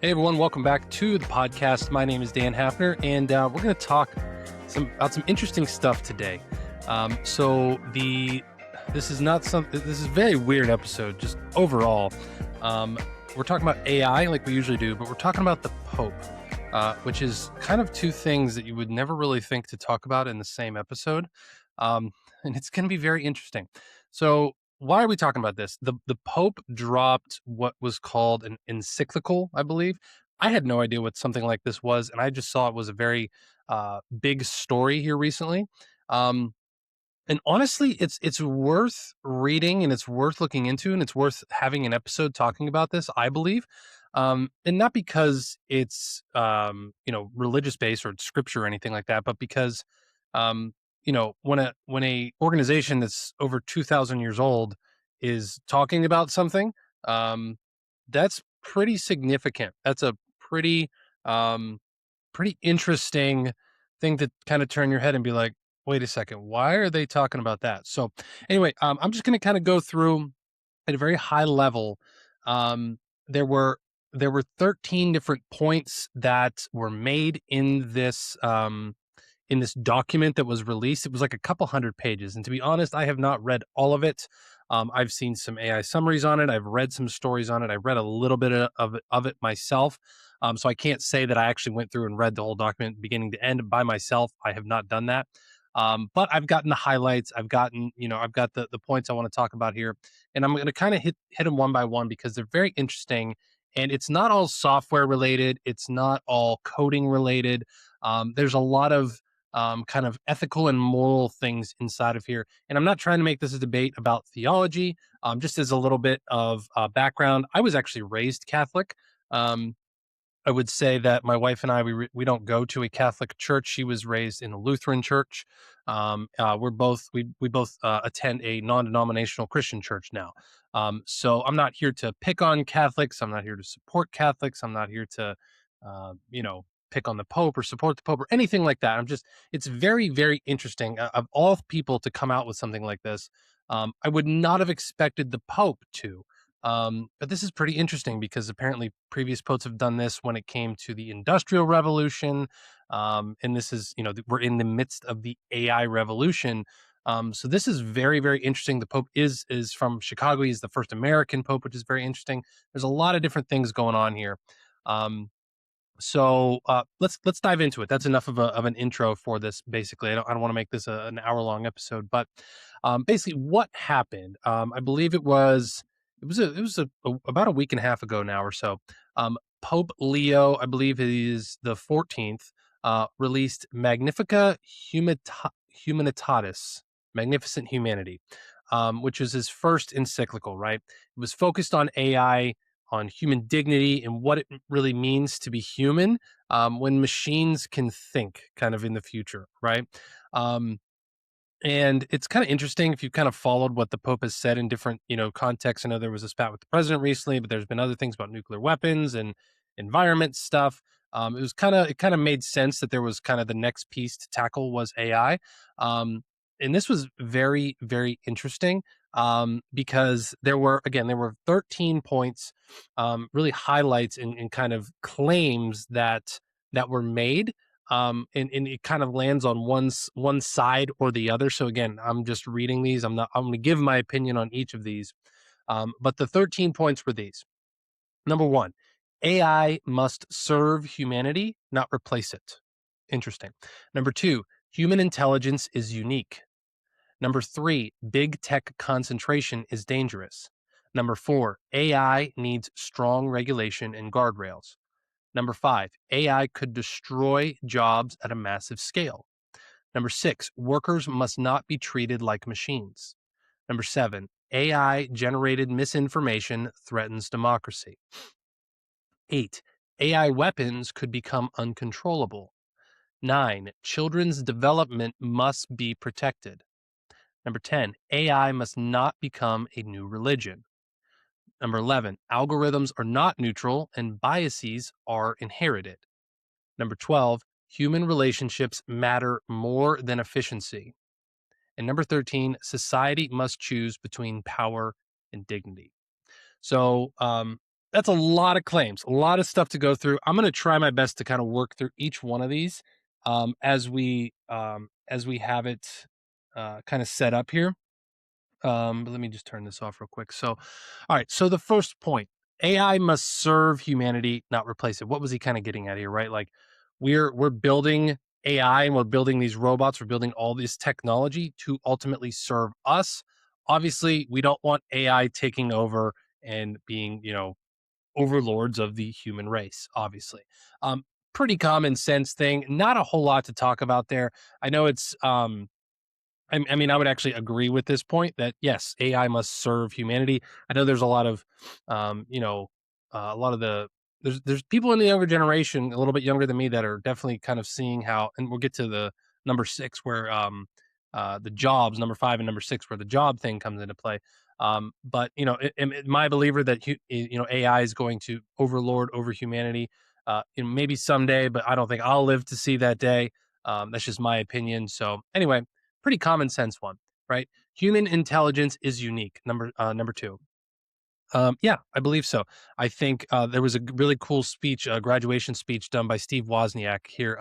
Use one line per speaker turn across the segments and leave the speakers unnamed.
Hey everyone, welcome back to the podcast. My name is Dan Hafner, and we're going to talk about some interesting stuff today. This is not some this is a very weird episode, just overall. Um, we're talking about AI like we usually do, but we're talking about the Pope, which is kind of two things that you would never really think to talk about in the same episode, um, and it's going to be very interesting. So why are we talking about this? The Pope dropped what was called an encyclical, I believe. I had no idea what something like this was, and I just saw it was a very big story here recently. Um, and honestly, it's worth reading and it's worth looking into and it's worth having an episode talking about this, I believe. And not because it's religious based or it's scripture or anything like that, but because um, when a organization that's over 2,000 years old is talking about something, um, that's pretty significant. That's a pretty um, pretty interesting thing to kind of turn your head and be like, wait a second, why are they talking about that? So, anyway, I'm just going to kind of go through at a very high level. Um, there were 13 different points that were made in this document that was released. It was like a couple hundred pages. And to be honest, I have not read all of it. I've seen some AI summaries on it. I've read some stories on it. I read a little bit of it myself. So I can't say that I actually went through and read the whole document beginning to end by myself. I have not done that. But I've gotten the highlights. I've got the points I want to talk about here. And I'm going to kind of hit them one by one because they're very interesting. And it's not all software related. It's not all coding related. There's a lot of kind of ethical and moral things inside of here. And I'm not trying to make this a debate about theology. Just as a little bit of background, I was actually raised Catholic. Um, I would say that my wife and I we don't go to a Catholic church. She was raised in a Lutheran church. We both attend a non-denominational Christian church now. So I'm not here to pick on Catholics. I'm not here to support Catholics. I'm not here to pick on the Pope or support the Pope or anything like that. It's very very interesting of all people to come out with something like this. I would not have expected the Pope to. But this is pretty interesting because apparently previous popes have done this when it came to the Industrial Revolution. And this is, we're in the midst of the AI revolution. So this is very, very interesting. The Pope is from Chicago. He's the first American Pope, which is very interesting. There's a lot of different things going on here. Um, let's dive into it. That's enough of an intro for this. Basically, I don't want to make this an hour long episode, but basically, what happened? I believe about a week and a half ago now or so. Pope Leo, I believe, is the 14th, released Humanitatis, Magnificent Humanity, which is his first encyclical. Right, it was focused on AI, on human dignity and what it really means to be human when machines can think kind of in the future, right? Um, and it's kind of interesting if you kind of followed what the Pope has said in different, contexts. I know there was a spat with the president recently, but there's been other things about nuclear weapons and environment stuff. It kind of made sense that there was kind of the next piece to tackle was AI. And this was very, very interesting because there were 13 points, really highlights and kind of claims that were made, and it kind of lands on one side or the other. So again, I'm just reading these. I'm going to give my opinion on each of these. But the 13 points were these. Number one, AI must serve humanity, not replace it. Interesting. Number two, human intelligence is unique. Number three, big tech concentration is dangerous. Number four, AI needs strong regulation and guardrails. Number five, AI could destroy jobs at a massive scale. Number six, workers must not be treated like machines. Number seven, AI generated misinformation threatens democracy. Eight, AI weapons could become uncontrollable. Nine, children's development must be protected. Number 10, AI must not become a new religion. Number 11, algorithms are not neutral and biases are inherited. Number 12, human relationships matter more than efficiency. And number 13, society must choose between power and dignity. So, That's a lot of claims, a lot of stuff to go through. I'm going to try my best to kind of work through each one of these as we have it kind of set up here. But let me just turn this off real quick. So, all right. So the first point, AI must serve humanity, not replace it. What was he kind of getting at here, right? Like we're building AI and we're building these robots, we're building all this technology to ultimately serve us. Obviously, we don't want AI taking over and being, overlords of the human race, obviously. Um, Pretty common sense thing. Not a whole lot to talk about there. I know it's I mean, I would actually agree with this point that yes, AI must serve humanity. I know there's a lot of, a lot of there's people in the younger generation, a little bit younger than me, that are definitely kind of seeing how, and we'll get to the number six where the jobs, number five and number six, where the job thing comes into play. But my believer that AI is going to overlord over humanity. Maybe someday, but I don't think I'll live to see that day. That's just my opinion. So anyway, pretty common sense one, right? Human intelligence is unique. Number two. Yeah, I believe so. I think there was a really cool speech, a graduation speech done by Steve Wozniak here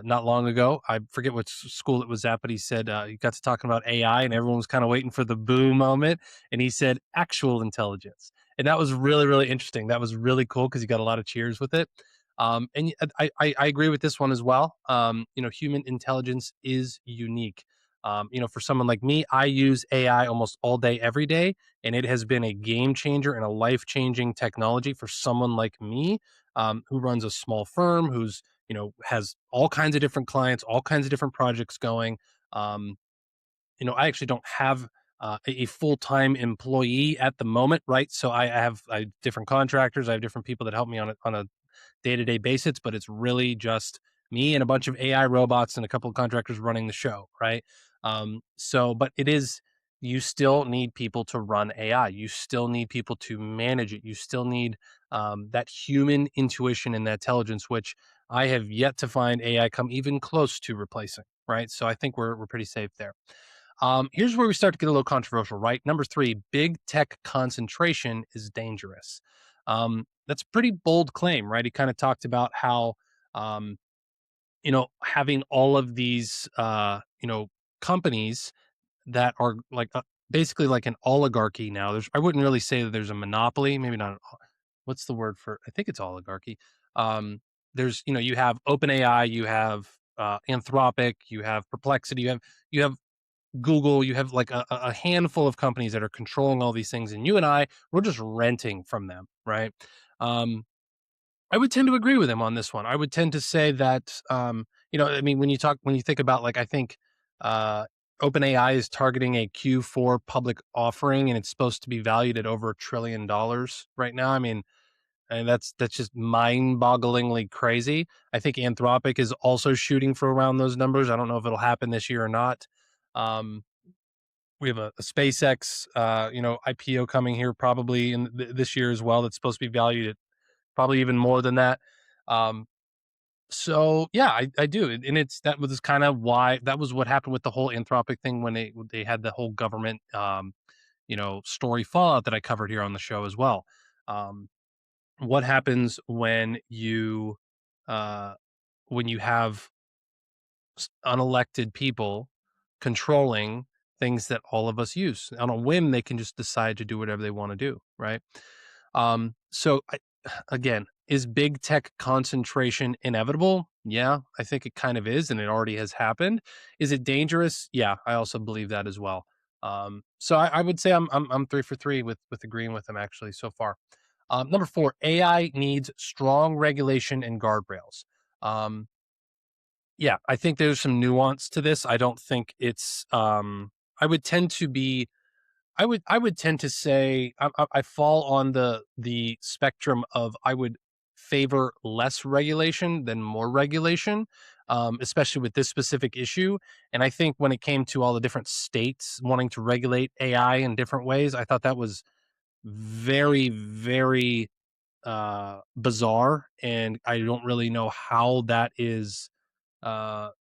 not long ago. I forget which school it was at, but he said he got to talking about AI, and everyone was kind of waiting for the boo moment, and he said actual intelligence, and that was really really interesting. That was really cool because he got a lot of cheers with it. I agree with this one as well. Human intelligence is unique. For someone like me, I use AI almost all day, every day, and it has been a game changer and a life changing technology for someone like me, who runs a small firm, who's has all kinds of different clients, all kinds of different projects going. Um, I actually don't have a full time employee at the moment, right? So I have different contractors, I have different people that help me on a day to day basis, but it's really just me and a bunch of AI robots and a couple of contractors running the show, right? But it is, you still need people to run AI. You still need people to manage it. You still need that human intuition and that intelligence, which I have yet to find AI come even close to replacing, right? So I think we're pretty safe there. Here's where we start to get a little controversial, right? Number three, big tech concentration is dangerous. That's a pretty bold claim, right? He kind of talked about how, um, having all of these, companies that are like basically like an oligarchy now. I wouldn't really say that there's a monopoly, maybe not. What's the word for? I think it's oligarchy. Um, you have OpenAI, you have Anthropic, you have Perplexity, you have Google, you have like a handful of companies that are controlling all these things, and you and we're just renting from them, right? Um, I would tend to agree with him on this one. I would tend to say that, I mean, when you think about, like, I think uh, OpenAI is targeting a Q4 public offering, and it's supposed to be valued at over $1 trillion right now. I mean, and that's just mind-bogglingly crazy. I think Anthropic is also shooting for around those numbers. I don't know if it'll happen this year or not. Um, we have a SpaceX, IPO coming here probably in this year as well. That's supposed to be valued at probably even more than that. Um, so yeah, I do, and that was kind of why that was what happened with the whole Anthropic thing when they had the whole government, story fallout that I covered here on the show as well. Um, what happens uh, when you have unelected people controlling things that all of us use on a whim? They can just decide to do whatever they want to do, right? Again, is big tech concentration inevitable? Yeah, I think it kind of is, and it already has happened. Is it dangerous? Yeah, I also believe that as well. So I would say I'm 3 for 3 with agreeing with them actually so far. Number four, AI needs strong regulation and guardrails. Um, yeah, I think there's some nuance to this. I don't think it's. I would tend to be I would tend to say I fall on the spectrum of, I would favor less regulation than more regulation, especially with this specific issue. And I think when it came to all the different states wanting to regulate AI in different ways, I thought that was very, very bizarre, and I don't really know how that is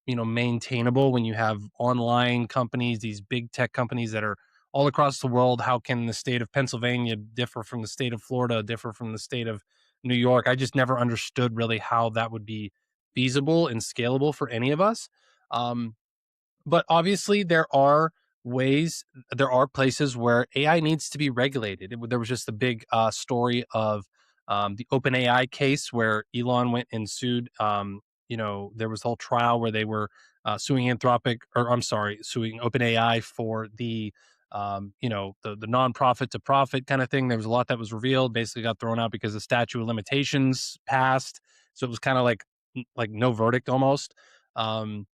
maintainable when you have online companies, these big tech companies that are all across the world, how can the state of Pennsylvania differ from the state of Florida, differ from the state of New York? I just never understood really how that would be feasible and scalable for any of us. Um, but obviously, ways, there are places where AI needs to be regulated. There was just a big story of the OpenAI case where Elon went and sued. There was a whole trial where they were suing Anthropic, or I'm sorry, suing OpenAI for the nonprofit to profit kind of thing. There was a lot that was revealed, basically got thrown out because the statute of limitations passed. So it was kind of like no verdict almost. Um,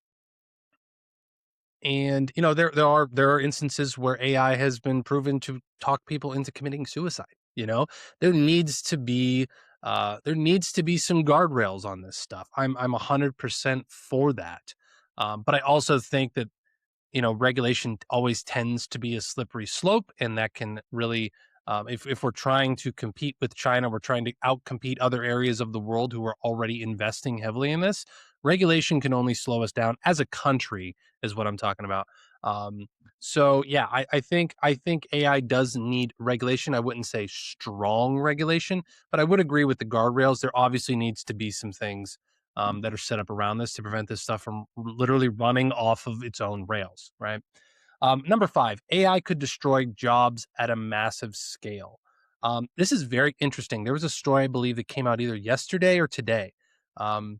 and there are instances where AI has been proven to talk people into committing suicide. There needs to be some guardrails on this stuff. I'm 100% for that. But I also think that regulation always tends to be a slippery slope, and that can really, if we're trying to compete with China, we're trying to outcompete other areas of the world who are already investing heavily in this. Regulation can only slow us down as a country, is what I'm talking about. Um, so yeah, I think AI does need regulation. I wouldn't say strong regulation, but I would agree with the guardrails. There obviously needs to be some things that are set up around this to prevent this stuff from literally running off of its own rails, right? Number five, AI could destroy jobs at a massive scale. This is very interesting. There was a story, I believe, that came out either yesterday or today, um,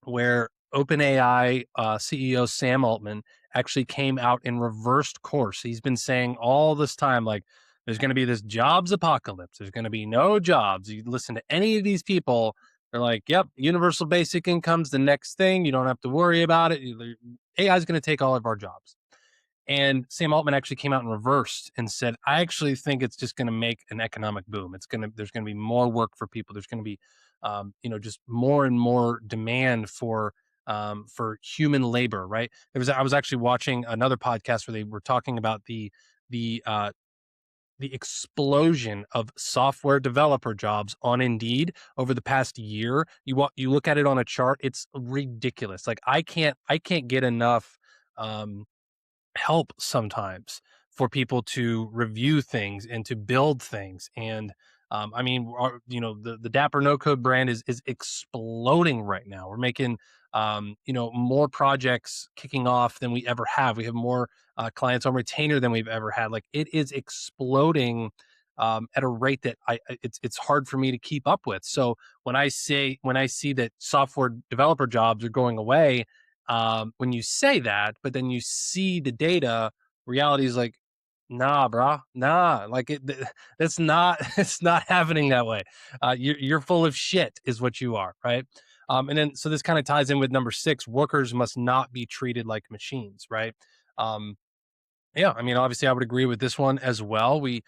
where OpenAI CEO Sam Altman actually came out and reversed course. He's been saying all this time, like, there's going to be this jobs apocalypse. There's going to be no jobs. You listen to any of these people, they're like, yep, universal basic income's the next thing. You don't have to worry about it. AI is going to take all of our jobs. And Sam Altman actually came out and reversed and said, I actually think it's just going to make an economic boom. There's going to be more work for people. There's going to be, just more and more demand for human labor. Right. I was actually watching another podcast where they were talking about the, uh, the explosion of software developer jobs on Indeed over the past year. You look at it on a chart, it's ridiculous. Like I can't get enough um, help sometimes for people to review things and to build things. And I mean, the Dapper No Code brand is exploding right now. We're making more projects kicking off than we ever have. We have more clients on retainer than we've ever had. Like it is exploding at a rate that it's hard for me to keep up with. So when I see that software developer jobs are going away, when you say that, but then you see the data, reality is like, nah, brah, nah, like that's not, it's not happening that way. You're full of shit, is what you are, right? And then so this kind of ties in with number six: workers must not be treated like machines, right? Um, yeah, I mean, obviously, I would agree with this one as well. When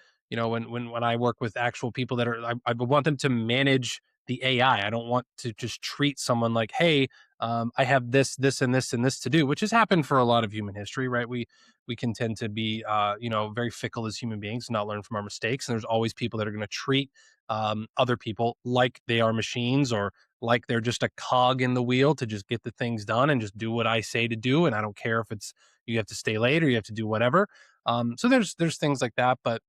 I work with actual people that are, I would want them to manage the AI. I don't want to just treat someone like, hey, I have this, this, and this, and this to do, which has happened for a lot of human history, right? We can tend to be, very fickle as human beings, not learn from our mistakes, and there's always people that are going to treat other people like they are machines, or like they're just a cog in the wheel to just get the things done and just do what I say to do, and I don't care if it's you have to stay late or you have to do whatever. So there's things like that, but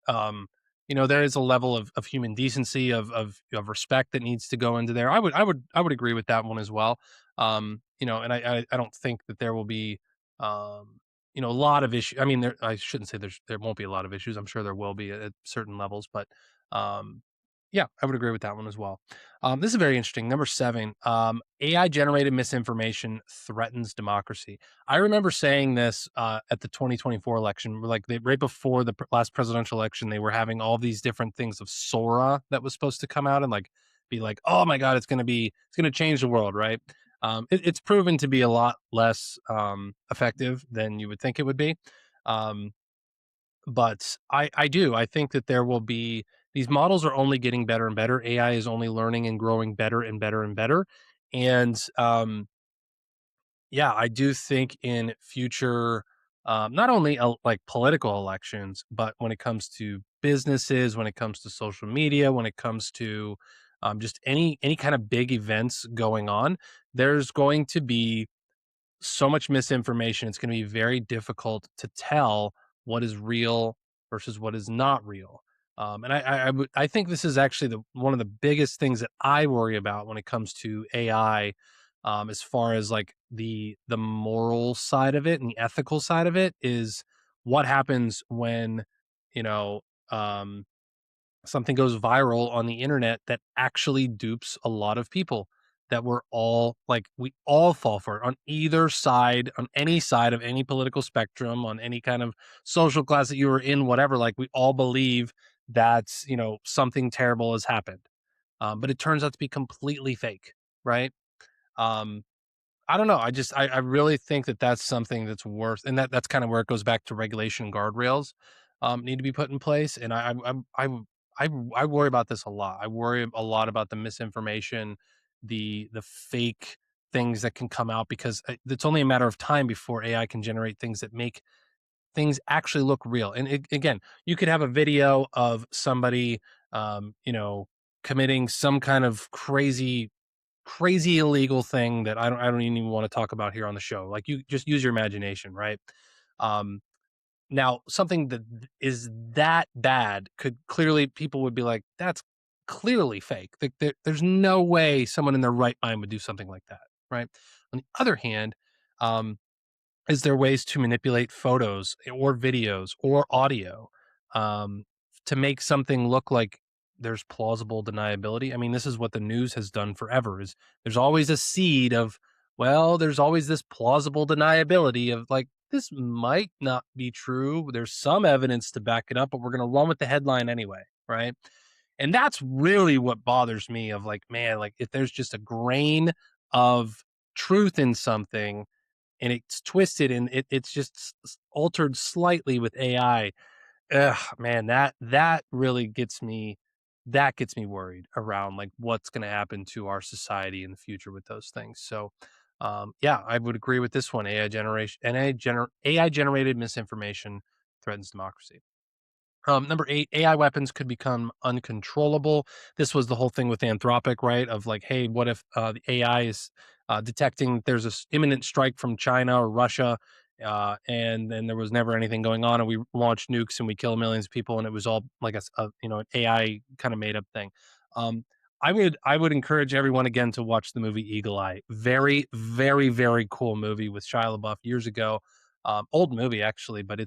um, there is a level of human decency, of respect that needs to go into there. I would agree with that one as well. And I don't think that there will be a lot of issues. I mean, I shouldn't say there won't be a lot of issues. I'm sure there will be at certain levels, but um, yeah, I would agree with that one as well. This is very interesting. Number seven, AI generated misinformation threatens democracy. I remember saying this at the 2024 election, like right before the last presidential election, they were having all these different things of Sora that was supposed to come out and like be like, oh my god, it's going to change the world, right? It's proven to be a lot less effective than you would think it would be. Um, but I think that there will be, these models are only getting better and better. AI is only learning and growing better and better and better. And yeah, I do think in future, not only like political elections, but when it comes to businesses, when it comes to social media, when it comes to just any kind of big events going on, there's going to be so much misinformation. It's going to be very difficult to tell what is real versus what is not real. I think this is actually the one of the biggest things that I worry about when it comes to AI, as far as like the moral side of it and the ethical side of it is what happens when you know um, something goes viral on the internet that actually dupes a lot of people that we're all like we all fall for it on either side, on any side of any political spectrum, on any kind of social class that you were in, whatever. Like we all believe that something terrible has happened, but it turns out to be completely fake, right? um I don't know. I really think that that's something that's worth, and that's kind of where it goes back to regulation and guardrails, need to be put in place. And I worry about this a lot. I worry a lot about the misinformation, the fake things that can come out because it's only a matter of time before AI can generate things that make things actually look real. And again, you could have a video of somebody, committing some kind of crazy illegal thing that I don't even want to talk about here on the show. Like you just use your imagination, right? Um, Now something that is that bad could clearly people would be like, that's clearly fake. There's no way someone in their right mind would do something like that, right? On the other hand, um, is there ways to manipulate photos or videos or audio, um, to make something look like there's plausible deniability? I mean, this is what the news has done forever is there's always a seed of, well, there's always this plausible deniability of like, this might not be true. There's some evidence to back it up, but we're going to run with the headline anyway, right? And that's really what bothers me of like, man, like if there's just a grain of truth in something and it's twisted and it's just altered slightly with AI. Ugh, man, that really gets me. That gets me worried around like what's going to happen to our society in the future with those things. So, yeah, I would agree with this one. AI generated misinformation threatens democracy. Number 8, AI weapons could become uncontrollable. This was the whole thing with Anthropic, right? Of like, hey, what if the AI is detecting there's a imminent strike from China or Russia, and then there was never anything going on, and we launched nukes and we kill millions of people, and it was all like an AI kind of made up thing. Um, I would encourage everyone again to watch the movie Eagle Eye. Very, very, very cool movie with Shia LaBeouf years ago. Old movie actually, but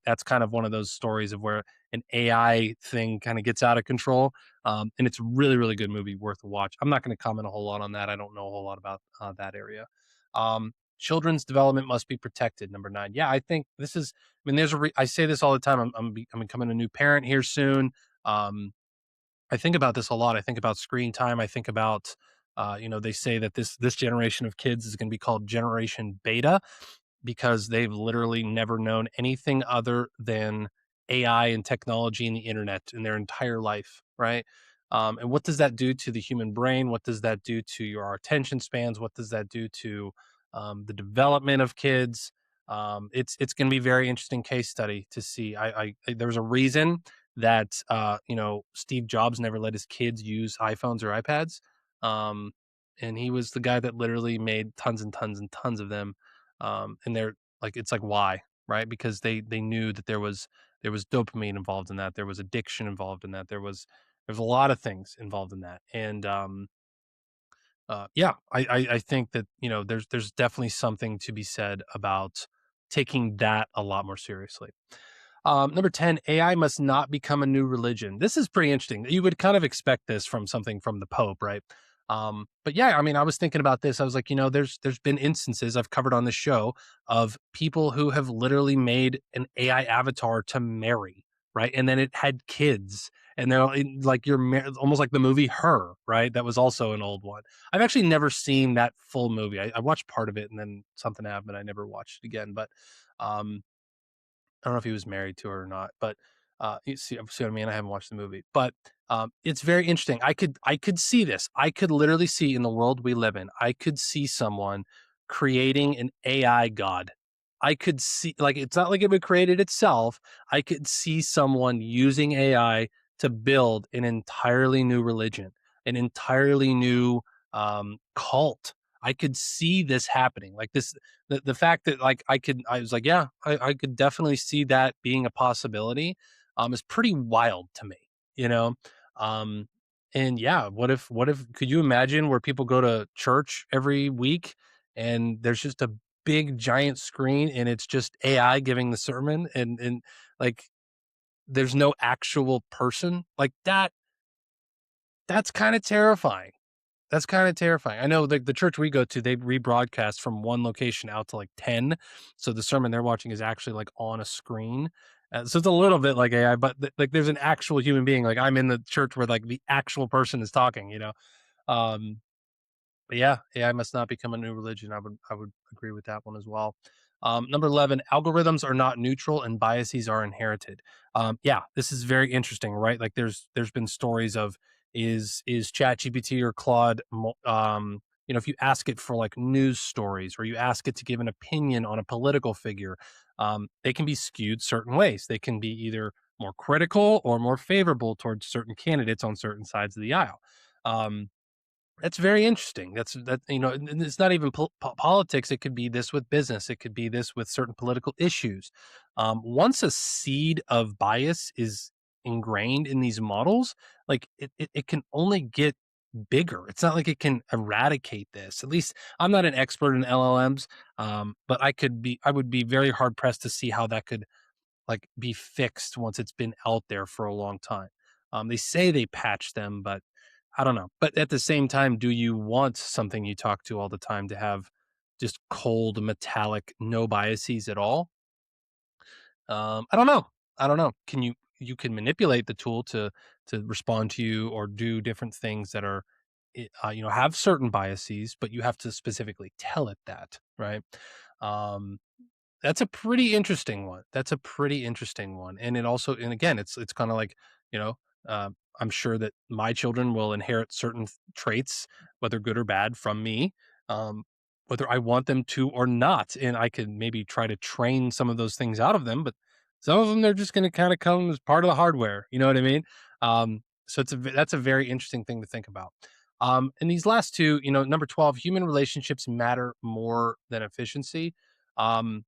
that's kind of one of those stories of where an AI thing kind of gets out of control. And it's a really, really good movie worth a watch. I'm not going to comment a whole lot on that. I don't know a whole lot about that area. Children's development must be protected. Number 9. Yeah, I think this is. I mean, I say this all the time. I'm becoming a new parent here soon. Um, I think about this a lot. I think about screen time. I think about, they say that this generation of kids is going to be called Generation Beta because they've literally never known anything other than AI and technology and the internet in their entire life, right? And what does that do to the human brain? What does that do to your attention spans? What does that do to the development of kids? It's going to be a very interesting case study to see. There's a reason that Steve Jobs never let his kids use iPhones or iPads, um, and he was the guy that literally made tons and tons and tons of them, and they're like it's like why, right? Because they knew that there was dopamine involved in that, there was addiction involved in that, there's a lot of things involved in that. And yeah, I think that there's definitely something to be said about taking that a lot more seriously. Number 10, AI must not become a new religion. This is pretty interesting. You would kind of expect this from something from the Pope, right? But yeah, I mean, I was thinking about this. I was like, there's been instances I've covered on the show of people who have literally made an AI avatar to marry, right? And then it had kids, and they're like almost like the movie Her, right? That was also an old one. I've actually never seen that full movie. I watched part of it, and then something happened. I never watched it again, but. Um, I don't know if he was married to her or not, but you see what I mean? I haven't watched the movie, but it's very interesting. I could see this. I could literally see in the world we live in. I could see someone creating an AI god. I could see like it's not like it would create it itself. I could see someone using AI to build an entirely new religion, an entirely new cult. I could see this happening. Like this, the fact that like I was like, yeah, I could definitely see that being a possibility. Is pretty wild to me, you know. Um, and yeah, what if could you imagine where people go to church every week and there's just a big giant screen and it's just AI giving the sermon and like there's no actual person like that. That's kind of terrifying. That's kind of terrifying. I know the church we go to, they rebroadcast from one location out to like 10. So the sermon they're watching is actually like on a screen. So it's a little bit like AI, but like there's an actual human being. Like I'm in the church where like the actual person is talking, you know? Um, but yeah, AI must not become a new religion. I would agree with that one as well. Number 11, algorithms are not neutral and biases are inherited. Yeah, this is very interesting, right? Like there's been stories of is ChatGPT or Claude, if you ask it for like news stories or you ask it to give an opinion on a political figure, they can be skewed certain ways. They can be either more critical or more favorable towards certain candidates on certain sides of the aisle. Um, that's very interesting. And it's not even politics. It could be this with business. It could be this with certain political issues. Once a seed of bias is ingrained in these models, like it can only get bigger. It's not like it can eradicate this. At least I'm not an expert in LLMs, but I would be very hard pressed to see how that could like be fixed once it's been out there for a long time. They say they patch them, but I don't know. But at the same time, do you want something you talk to all the time to have just cold, metallic, no biases at all? I don't know. I don't know. You can manipulate the tool to respond to you or do different things that are have certain biases, but you have to specifically tell it that, right? Um, that's a pretty interesting one. That's a pretty interesting one, and it also and again, it's kinda like, you know, I'm sure that my children will inherit certain traits, whether good or bad, from me, um, whether I want them to or not, and I can maybe try to train some of those things out of them, but some of them, they're just gonna kinda come as part of the hardware, you know what I mean? So that's a very interesting thing to think about. And these last 2, number 12, human relationships matter more than efficiency. Um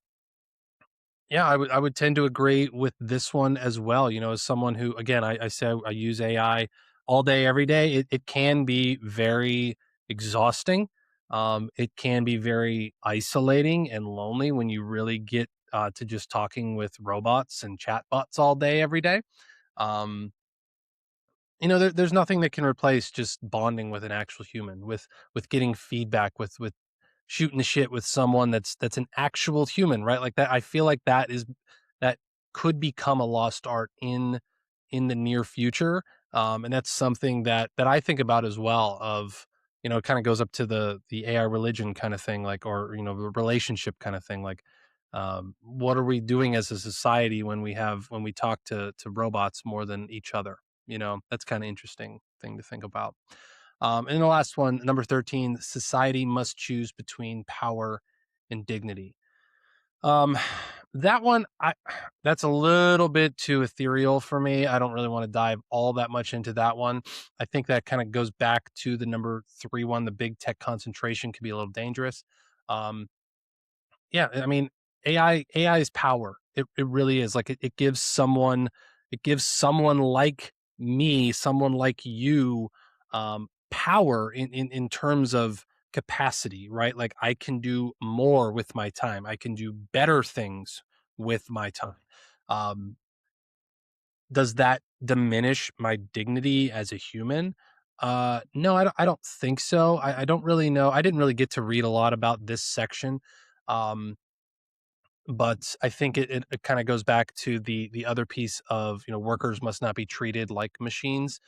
yeah, I would tend to agree with this one as well. As someone who, again, I say I use AI all day, every day. It can be very exhausting. It can be very isolating and lonely when you really get to just talking with robots and chatbots all day, every day. Um, there's nothing that can replace just bonding with an actual human, with getting feedback, with shooting the shit with someone that's an actual human, right? Like that, I feel like that could become a lost art in the near future. And that's something that I think about as well. Of it kind of goes up to the AI religion kind of thing, like or the relationship kind of thing, like. What are we doing as a society when we talk to robots more than each other? That's kind of interesting thing to think about. And the last one, number 13, society must choose between power and dignity. Um, that one, that's a little bit too ethereal for me. I don't really want to dive all that much into that one. I think that kind of goes back to the number 3 one, the big tech concentration could be a little dangerous. Um, yeah, I mean, AI is power. It really is. Like it gives someone like me, someone like you, power in terms of capacity, right? Like I can do more with my time. I can do better things with my time. Um, does that diminish my dignity as a human? No, I don't think so. I don't really know. I didn't really get to read a lot about this section. Um, but I think it kind of goes back to the other piece of workers must not be treated like machines.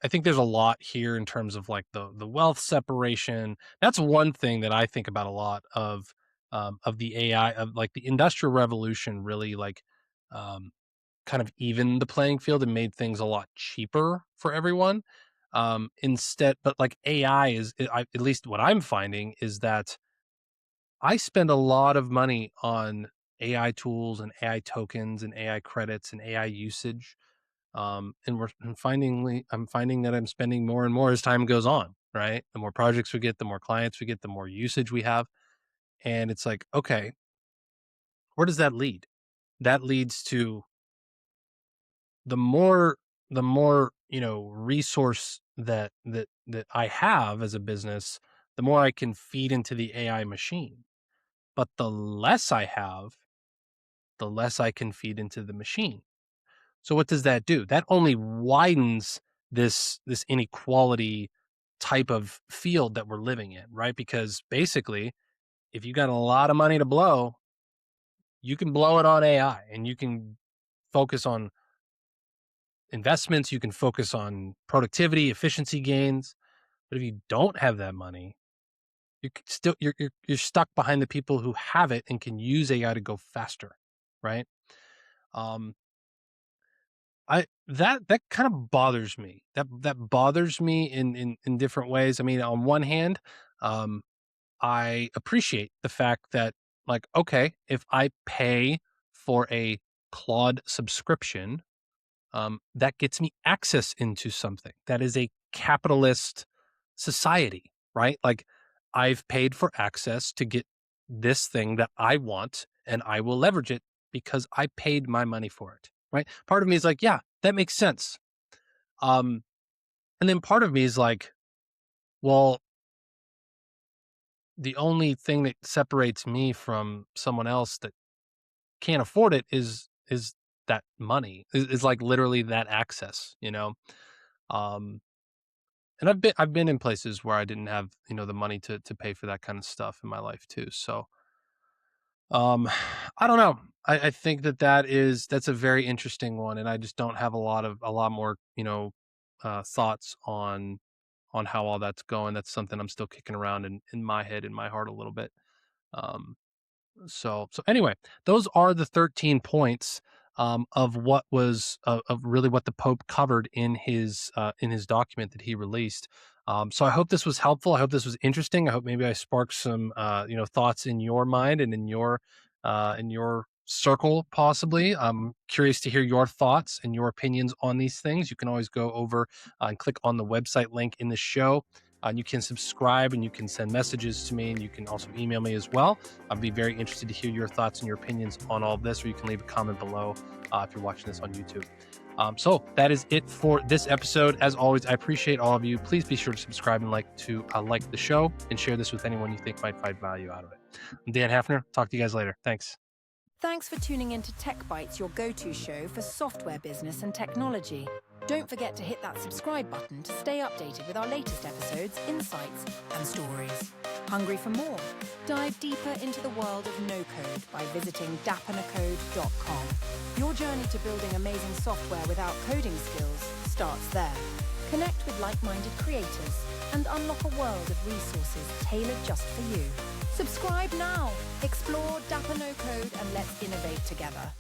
I think there's a lot here in terms of like the wealth separation. That's one thing that I think about a lot of the AI, of like the industrial revolution really like um, kind of evened the playing field and made things a lot cheaper for everyone. But like AI at least what I'm finding is that I spend a lot of money on AI tools and AI tokens and AI credits and AI usage. And I'm finding that I'm spending more and more as time goes on, right? The more projects we get, the more clients we get, the more usage we have. And it's like, okay, where does that lead? That leads to the more resource that I have as a business, the more I can feed into the AI machine. But the less I have, the less I can feed into the machine. So what does that do? That only widens this inequality type of field that we're living in, right? Because basically, if you got a lot of money to blow, you can blow it on AI and you can focus on investments, you can focus on productivity, efficiency gains. But if you don't have that money, you can still you're stuck behind the people who have it and can use AI to go faster, right? Um, that kind of bothers me. That bothers me in different ways. I mean, on one hand, um, I appreciate the fact that, like, okay, if I pay for a Claude subscription, that gets me access into something that is a capitalist society, right? Like, I've paid for access to get this thing that I want, and I will leverage it because I paid my money for it, right? Part of me is like, yeah, that makes sense. Um, and then part of me is like, well, the only thing that separates me from someone else that can't afford it is that money, is like literally that access, you know? Um, And I've been in places where I didn't have, the money to pay for that kind of stuff in my life too. So, um, I don't know. I think that's a very interesting one, and I just don't have a lot more, thoughts on how all that's going. That's something I'm still kicking around in my head, in my heart a little bit. Um, so anyway, those are the 13 points of what was of really what the Pope covered in his document that he released. So I hope this was helpful. I hope this was interesting. I hope maybe I sparked some thoughts in your mind and in your circle possibly. I'm curious to hear your thoughts and your opinions on these things. You can always go over and click on the website link in the show. And you can subscribe and you can send messages to me, and you can also email me as well. I'd be very interested to hear your thoughts and your opinions on all of this, or you can leave a comment below if you're watching this on YouTube. So that is it for this episode. As always, I appreciate all of you. Please be sure to subscribe and like the show and share this with anyone you think might find value out of it. I'm Dan Hafner. Talk to you guys later. Thanks.
Thanks for tuning in to Tech Bites, your go-to show for software business and technology. Don't forget to hit that subscribe button to stay updated with our latest episodes, insights, and stories. Hungry for more? Dive deeper into the world of no-code by visiting dapanacode.com. Your journey to building amazing software without coding skills starts there. Connect with like-minded creators and unlock a world of resources tailored just for you. Subscribe now. Explore Dapa No Code and let's innovate together.